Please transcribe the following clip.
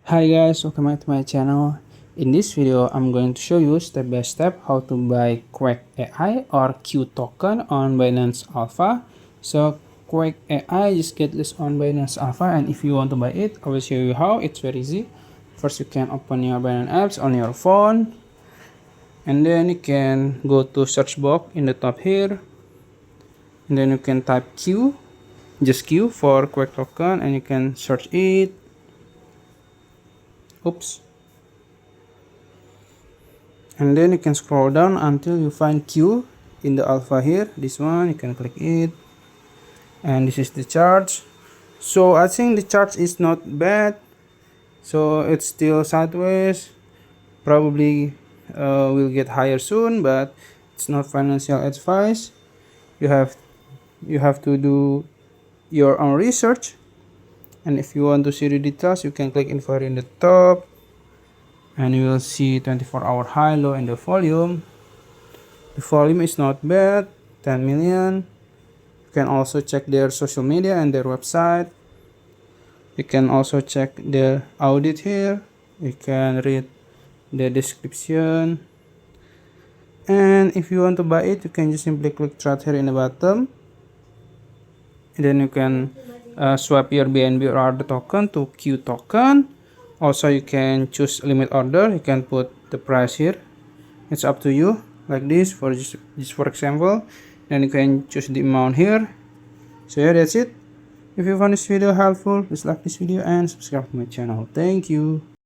Hi guys, welcome back to my channel. In this video, I'm going to show you step by step how to buy Quack AI or Q token on Binance Alpha. So Quack AI just get this on Binance Alpha, and if you want to buy it, I will show you how. It's very easy. First, you can open your Binance apps on your phone, and then you can go to search box in the top here, and then you can type Q, just Q for Quack token, and you can search it. Oops. And then you can scroll down until you find Q in the alpha here. This one, you can click it, and this is the chart. So I think the chart is not bad, so it's still sideways. Probably will get higher soon, but it's not financial advice. You have to do your own research, and if you want to see the details, you can click info in the top, and you will see 24-hour high, low, and the volume. The volume is not bad, 10 million. You can also check their social media and their website. You can also check their audit here. You can read the description. And if you want to buy it, you can just simply click trade here in the bottom. And then you can swap your BNB or other token to Q token. Also, you can choose limit order. You can put the price here. It's up to you, like this, for just for example. Then you can choose the amount here. So yeah, that's it. If you found this video helpful, please like this video and subscribe to my channel. Thank you.